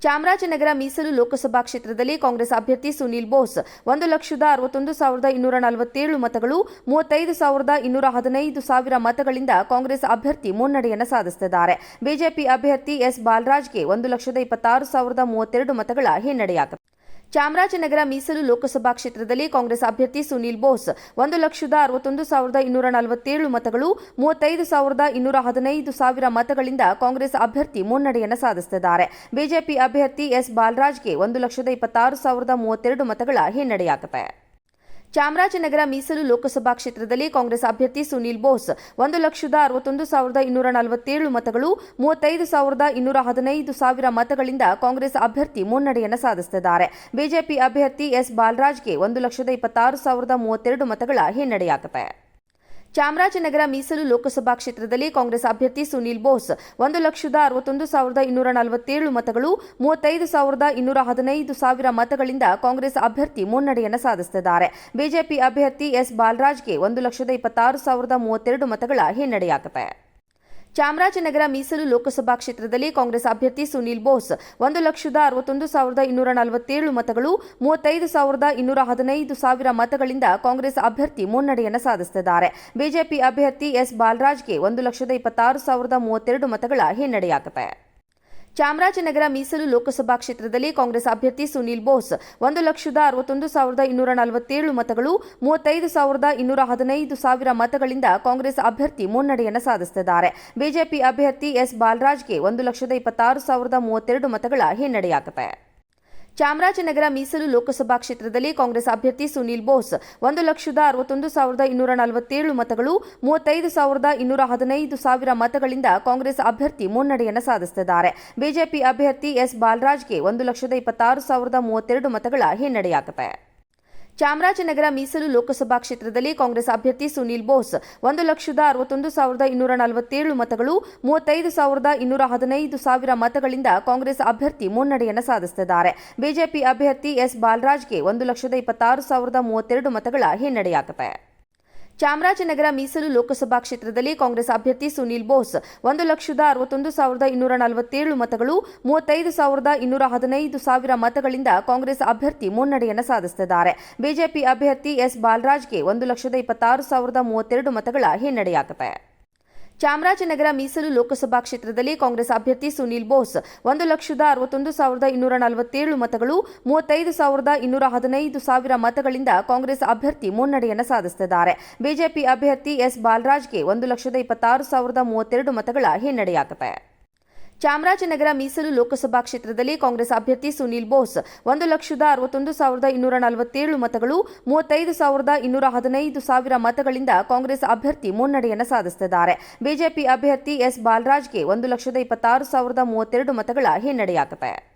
ಚಾಮರಾಜನಗರ ಮೀಸಲು ಲೋಕಸಭಾ ಕ್ಷೇತ್ರದಲ್ಲಿ ಕಾಂಗ್ರೆಸ್ ಅಭ್ಯರ್ಥಿ ಸುನೀಲ್ ಬೋಸ್ 1,61,247 ಮತಗಳು 35,215 ಮತಗಳಿಂದ ಕಾಂಗ್ರೆಸ್ ಅಭ್ಯರ್ಥಿ ಮುನ್ನಡೆಯನ್ನು ಸಾಧಿಸಿದ್ದಾರೆ. ಬಿಜೆಪಿ ಅಭ್ಯರ್ಥಿ ಎಸ್ ಬಾಲರಾಜ್ಗೆ 1,26,032 ಮತಗಳ ಹಿನ್ನಡೆಯಾಗಿದೆ. ಚಾಮರಾಜನಗರ ಮೀಸಲು ಲೋಕಸಭಾ ಕ್ಷೇತ್ರದಲ್ಲಿ ಕಾಂಗ್ರೆಸ್ ಅಭ್ಯರ್ಥಿ ಸುನೀಲ್ ಬೋಸ್ 1,61,247 ಮತಗಳು 35,215 ಮತಗಳಿಂದ ಕಾಂಗ್ರೆಸ್ ಅಭ್ಯರ್ಥಿ ಮುನ್ನಡೆಯನ್ನು ಸಾಧಿಸಿದ್ದಾರೆ. ಬಿಜೆಪಿ ಅಭ್ಯರ್ಥಿ ಎಸ್ ಬಾಲರಾಜ್ಗೆ 1,26,032 ಮತಗಳ ಹಿನ್ನಡೆಯಾಗಿದೆ. ಚಾಮರಾಜನಗರ ಮೀಸಲು ಲೋಕಸಭಾ ಕ್ಷೇತ್ರದಲ್ಲಿ ಕಾಂಗ್ರೆಸ್ ಅಭ್ಯರ್ಥಿ ಸುನೀಲ್ ಬೋಸ್ 1,61,247 ಮತಗಳು 35,215 ಮತಗಳಿಂದ ಕಾಂಗ್ರೆಸ್ ಅಭ್ಯರ್ಥಿ ಮುನ್ನಡೆಯನ್ನು ಸಾಧಿಸಿದ್ದಾರೆ. ಬಿಜೆಪಿ ಅಭ್ಯರ್ಥಿ ಎಸ್ ಬಾಲರಾಜ್ಗೆ 1,26,032 ಮತಗಳ ಹಿನ್ನಡೆಯಾಗಿದೆ. ಚಾಮರಾಜನಗರ ಮೀಸಲು ಲೋಕಸಭಾ ಕ್ಷೇತ್ರದಲ್ಲಿ ಕಾಂಗ್ರೆಸ್ ಅಭ್ಯರ್ಥಿ ಸುನೀಲ್ ಬೋಸ್ 1,61,247 ಮತಗಳು 35,215 ಮತಗಳಿಂದ ಕಾಂಗ್ರೆಸ್ ಅಭ್ಯರ್ಥಿ ಮುನ್ನಡೆಯನ್ನು ಸಾಧಿಸಿದ್ದಾರೆ. ಬಿಜೆಪಿ ಅಭ್ಯರ್ಥಿ ಎಸ್ ಬಾಲರಾಜ್ಗೆ 1,26,032 ಮತಗಳ ಹಿನ್ನಡೆಯಾಗಿದೆ. ಚಾಮರಾಜನಗರ ಮೀಸಲು ಲೋಕಸಭಾ ಕ್ಷೇತ್ರದಲ್ಲಿ ಕಾಂಗ್ರೆಸ್ ಅಭ್ಯರ್ಥಿ ಸುನೀಲ್ ಬೋಸ್ 1,61,247 ಮತಗಳು 35,215 ಮತಗಳಿಂದ ಕಾಂಗ್ರೆಸ್ ಅಭ್ಯರ್ಥಿ ಮುನ್ನಡೆಯನ್ನು ಸಾಧಿಸಿದ್ದಾರೆ. ಬಿಜೆಪಿ ಅಭ್ಯರ್ಥಿ ಎಸ್ ಬಾಲರಾಜ್ಗೆ 1,26,032 ಮತಗಳ ಹಿನ್ನಡೆಯಾಗಿದೆ. ಚಾಮರಾಜನಗರ ಮೀಸಲು ಲೋಕಸಭಾ ಕ್ಷೇತ್ರದಲ್ಲಿ ಕಾಂಗ್ರೆಸ್ ಅಭ್ಯರ್ಥಿ ಸುನೀಲ್ ಬೋಸ್ 1,61,247 ಮತಗಳು 35,215 ಮತಗಳಿಂದ ಕಾಂಗ್ರೆಸ್ ಅಭ್ಯರ್ಥಿ ಮುನ್ನಡೆಯನ್ನು ಸಾಧಿಸಿದ್ದಾರೆ. ಬಿಜೆಪಿ ಅಭ್ಯರ್ಥಿ ಎಸ್ ಬಾಲರಾಜ್ಗೆ 1,26,032 ಮತಗಳ ಹಿನ್ನಡೆಯಾಗಿದೆ. ಚಾಮರಾಜನಗರ ಮೀಸಲು ಲೋಕಸಭಾ ಕ್ಷೇತ್ರದಲ್ಲಿ ಕಾಂಗ್ರೆಸ್ ಅಭ್ಯರ್ಥಿ ಸುನೀಲ್ ಬೋಸ್ 1,61,247 ಮತಗಳು 35,215 ಮತಗಳಿಂದ ಕಾಂಗ್ರೆಸ್ ಅಭ್ಯರ್ಥಿ ಮುನ್ನಡೆಯನ್ನು ಸಾಧಿಸಿದ್ದಾರೆ. ಬಿಜೆಪಿ ಅಭ್ಯರ್ಥಿ ಎಸ್ ಬಾಲರಾಜ್ಗೆ 1,26,032 ಮತಗಳ ಹಿನ್ನಡೆಯಾಗಿದೆ. ಚಾಮರಾಜನಗರ ಮೀಸಲು ಲೋಕಸಭಾ ಕ್ಷೇತ್ರದಲ್ಲಿ ಕಾಂಗ್ರೆಸ್ ಅಭ್ಯರ್ಥಿ ಸುನೀಲ್ ಬೋಸ್ 1,61,247 ಮತಗಳು 35,215 ಮತಗಳಿಂದ ಕಾಂಗ್ರೆಸ್ ಅಭ್ಯರ್ಥಿ ಮುನ್ನಡೆಯನ್ನು ಸಾಧಿಸಿದ್ದಾರೆ. ಬಿಜೆಪಿ ಅಭ್ಯರ್ಥಿ ಎಸ್ ಬಾಲರಾಜ್ಗೆ 1,26,032 ಮತಗಳ ಹಿನ್ನಡೆಯಾಗಿದೆ. ಚಾಮರಾಜನಗರ ಮೀಸಲು ಲೋಕಸಭಾ ಕ್ಷೇತ್ರದಲ್ಲಿ ಕಾಂಗ್ರೆಸ್ ಅಭ್ಯರ್ಥಿ ಸುನೀಲ್ ಬೋಸ್ 1,61,247 ಮತಗಳು 35,215 ಮತಗಳಿಂದ ಕಾಂಗ್ರೆಸ್ ಅಭ್ಯರ್ಥಿ ಮುನ್ನಡೆಯನ್ನು ಸಾಧಿಸಿದ್ದಾರೆ. ಬಿಜೆಪಿ ಅಭ್ಯರ್ಥಿ ಎಸ್ ಬಾಲರಾಜ್ಗೆ 1,26,032 ಮತಗಳ ಹಿನ್ನಡೆಯಾಗಿದೆ. ಚಾಮರಾಜನಗರ ಮೀಸಲು ಲೋಕಸಭಾ ಕ್ಷೇತ್ರದಲ್ಲಿ ಕಾಂಗ್ರೆಸ್ ಅಭ್ಯರ್ಥಿ ಸುನೀಲ್ ಬೋಸ್ 1,61,247 ಮತಗಳು 35,215 ಮತಗಳಿಂದ ಕಾಂಗ್ರೆಸ್ ಅಭ್ಯರ್ಥಿ ಮುನ್ನಡೆಯನ್ನು ಸಾಧಿಸಿದ್ದಾರೆ. ಬಿಜೆಪಿ ಅಭ್ಯರ್ಥಿ ಎಸ್ ಬಾಲರಾಜ್ಗೆ 1,26,032 ಮತಗಳ ಹಿನ್ನಡೆಯಾಗಿದೆ. ಚಾಮರಾಜನಗರ ಮೀಸಲು ಲೋಕಸಭಾ ಕ್ಷೇತ್ರದಲ್ಲಿ ಕಾಂಗ್ರೆಸ್ ಅಭ್ಯರ್ಥಿ ಸುನೀಲ್ ಬೋಸ್ 1,61,247 ಮತಗಳು 35,215 ಮತಗಳಿಂದ ಕಾಂಗ್ರೆಸ್ ಅಭ್ಯರ್ಥಿ ಮುನ್ನಡೆಯನ್ನು ಸಾಧಿಸಿದ್ದಾರೆ. ಬಿಜೆಪಿ ಅಭ್ಯರ್ಥಿ ಎಸ್ ಬಾಲರಾಜ್ಗೆ 1,26,032 ಮತಗಳ ಹಿನ್ನಡೆಯಾಗಿದೆ.